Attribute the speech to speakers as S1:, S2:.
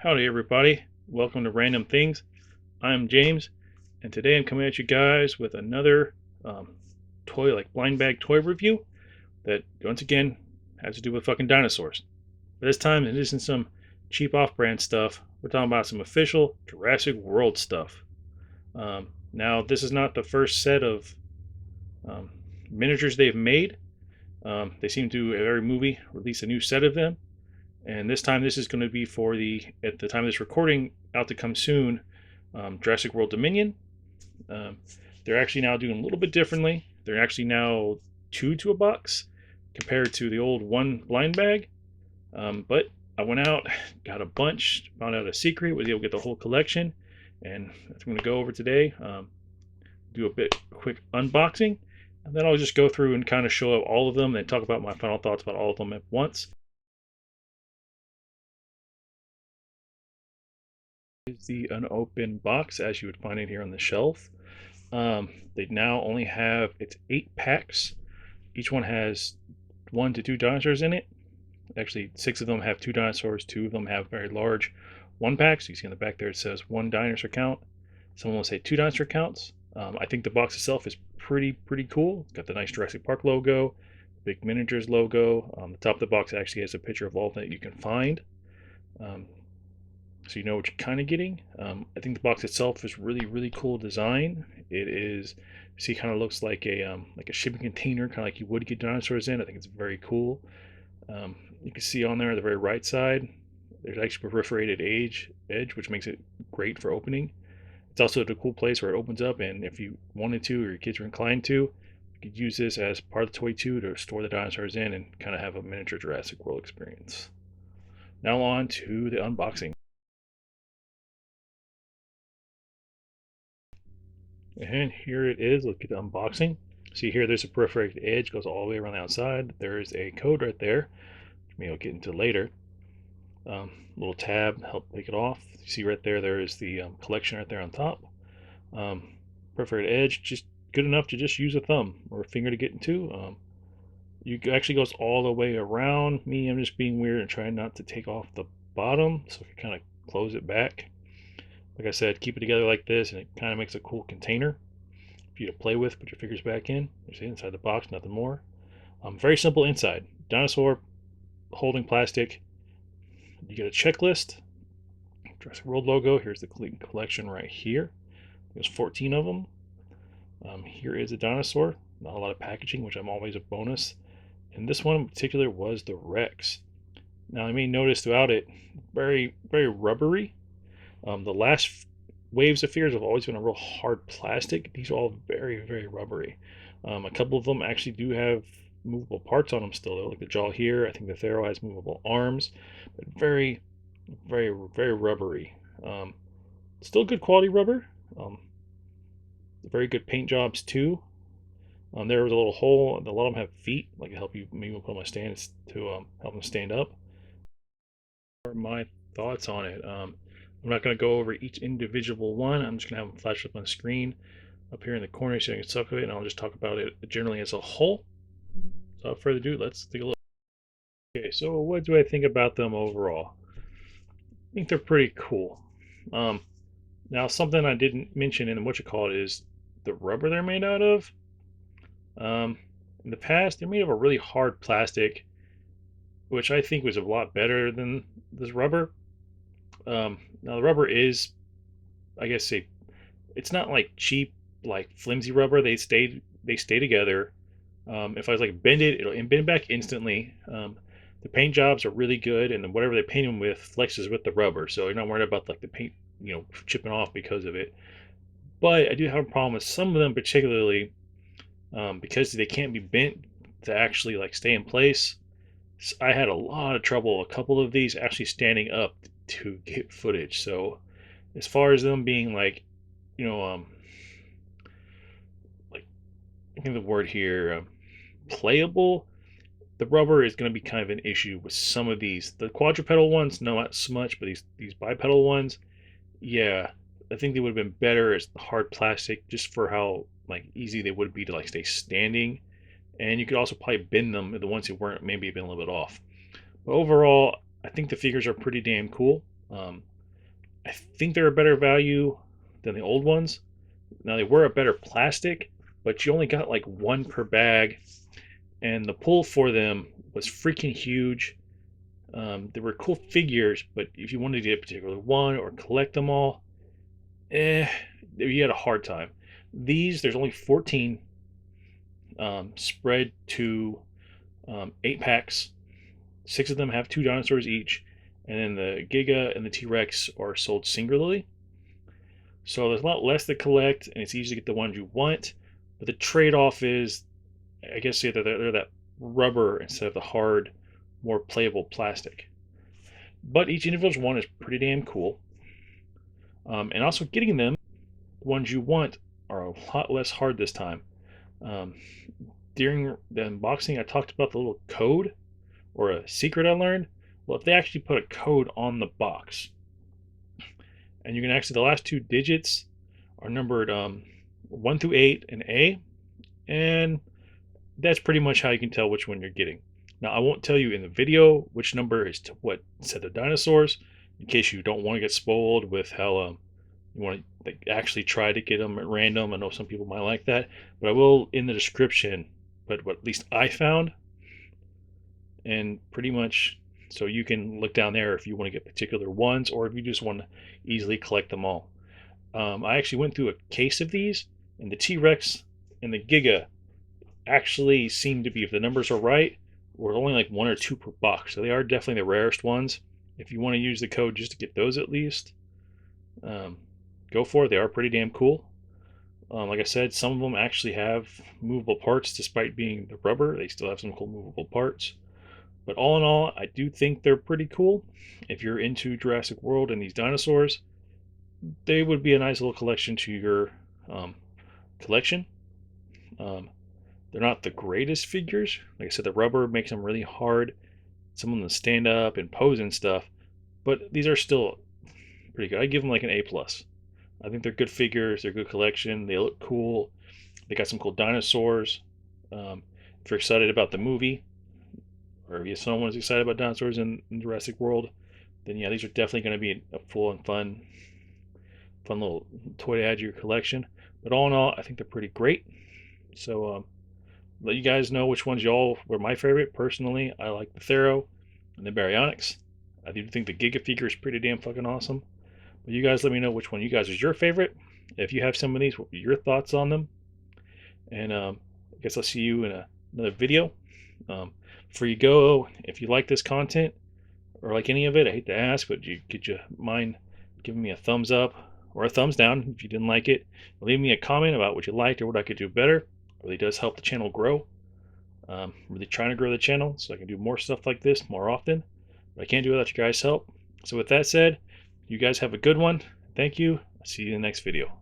S1: Howdy everybody, welcome to Random Things. I'm James, and today I'm coming at you guys with another blind bag toy review that once again has to do with fucking dinosaurs. But this time it isn't some cheap off-brand stuff. We're talking about some official Jurassic World stuff. Now this is not the first set of miniatures they've made. They seem to, every movie, release a new set of them. And this time, this is going to be for at the time of this recording, out to come soon, Jurassic World Dominion. They're actually now doing a little bit differently. They're actually now 2 to a box compared to the old 1 blind bag. But I went out, got a bunch, found out a secret, was able to get the whole collection, and that's what I'm going to go over today. Do a quick unboxing, and then I'll just go through and kind of show up all of them and talk about my final thoughts about all of them at once. Is the unopened box as you would find it here on the shelf. They now only have, it's 8 packs. Each one has 1 to 2 dinosaurs in it. Actually, 6 of them have 2 dinosaurs, 2 of them have very large 1 packs. You see on the back there it says 1 dinosaur count. Some will say 2 dinosaur counts. I think the box itself is pretty cool. It's got the nice Jurassic Park logo, big miniatures logo. The top of the box actually has a picture of all of them that you can find. So you know what you're kind of getting. I think the box itself is really cool design. It is, you see, kind of looks like a shipping container, kind of like you would get dinosaurs in. I think it's very cool. You can see on there, the very right side, there's actually a perforated edge, which makes it great for opening. It's also a cool place where it opens up, and if you wanted to, or your kids were inclined to, you could use this as part of the toy too to store the dinosaurs in and kind of have a miniature Jurassic World experience. Now on to the unboxing. And here it is. Look at the unboxing. See here, there's a perforated edge, goes all the way around the outside. There is a code right there, which maybe I'll get into later. Little tab, help take it off. You see right there, there is the collection right there on top. Perforated edge, just good enough to just use a thumb or a finger to get into. You actually goes all the way around. I'm just being weird and trying not to take off the bottom, so if you kind of close it back. Like I said, keep it together like this, and it kind of makes a cool container for you to play with. Put your figures back in. You see inside the box, nothing more. Very simple inside. Dinosaur holding plastic. You get a checklist. Jurassic World logo. Here's the collection right here. There's 14 of them. Here is a dinosaur. Not a lot of packaging, which I'm always a bonus. And this one in particular was the Rex. Now, I may notice throughout it, very rubbery. The last waves of figures have always been a real hard plastic. These are all very rubbery. A couple of them actually do have movable parts on them still, though, like the jaw here. I think the Thero has movable arms, but very rubbery. Still good quality rubber. Very good paint jobs too. There was a little hole. A lot of them have feet, like to help you maybe put them on stands to help them stand up. My thoughts on it. I'm not going to go over each individual one. I'm just going to have them flash up on the screen up here in the corner so you can suck of it, and I'll just talk about it generally as a whole. So without further ado, let's take a look. Okay, so what do I think about them overall? I think they're pretty cool. Now, something I didn't mention in is the rubber they're made out of. In the past, they're made of a really hard plastic, which I think was a lot better than this rubber. Now the rubber is, I guess, it's not like cheap, like flimsy rubber. They stay together. If I was like bend it, it'll bend back instantly. The paint jobs are really good, and then whatever they paint them with flexes with the rubber, so you're not worried about like the paint, chipping off because of it. But I do have a problem with some of them, particularly because they can't be bent to actually like stay in place. I had a lot of trouble, a couple of these actually standing up to get footage. So as far as them being like, like, I think the word here, playable, the rubber is going to be kind of an issue with some of these. The quadrupedal ones, no, not so much, but these bipedal ones, yeah, I think they would have been better as the hard plastic, just for how like easy they would be to like stay standing. And you could also probably bend them, the ones that weren't maybe been a little bit off. But overall, I think the figures are pretty damn cool. Um, I think they're a better value than the old ones. Now they were a better plastic, but you only got like one per bag, and the pull for them was freaking huge. There were cool figures, but if you wanted to get a particular one or collect them all, you had a hard time. These, there's only 14 spread to 8 packs. 6 of them have 2 dinosaurs each, and then the Giga and the T-Rex are sold singularly. So there's a lot less to collect, and it's easy to get the ones you want. But the trade-off is, I guess, they're that rubber instead of the hard, more playable plastic. But each individual one is pretty damn cool. And also getting them, the ones you want, are a lot less hard this time. During the unboxing, I talked about the little code or a secret I learned. Well, if they actually put a code on the box, and you can actually, the last 2 digits are numbered 1 through 8 in A, and that's pretty much how you can tell which one you're getting. Now, I won't tell you in the video which number is to what set of dinosaurs, in case you don't want to get spoiled with how you want to actually try to get them at random. I know some people might like that, but I will in the description put what at least I found, and pretty much so you can look down there if you want to get particular ones or if you just want to easily collect them all. I actually went through a case of these, and the T-Rex and the Giga actually seem to be, if the numbers are right, we're only like 1 or 2 per box. So they are definitely the rarest ones. If you want to use the code just to get those at least, go for it. They are pretty damn cool. Like I said, some of them actually have movable parts despite being the rubber. They still have some cool movable parts. But all in all, I do think they're pretty cool. If you're into Jurassic World and these dinosaurs, they would be a nice little collection to your collection. They're not the greatest figures. Like I said, the rubber makes them really hard. Some of them stand up and pose and stuff. But these are still pretty good. I give them like an A+. I think they're good figures. They're a good collection. They look cool. They got some cool dinosaurs. If you're excited about the movie, or if someone's excited about dinosaurs in Jurassic World, then yeah, these are definitely going to be a full and fun little toy to add to your collection. But all in all, I think they're pretty great. So let you guys know which ones y'all were my favorite. Personally, I like the Thero and the BARYONYX. I do think the Giga figure is pretty damn fucking awesome. But you guys let me know which one you guys is your favorite. If you have some of these, what were your thoughts on them? And I guess I'll see you in another video. Before you go, if you like this content or like any of it, I hate to ask, but could you mind giving me a thumbs up or a thumbs down if you didn't like it? Leave me a comment about what you liked or what I could do better. It really does help the channel grow. I'm really trying to grow the channel so I can do more stuff like this more often. But I can't do it without you guys' help. So with that said, you guys have a good one. Thank you. I'll see you in the next video.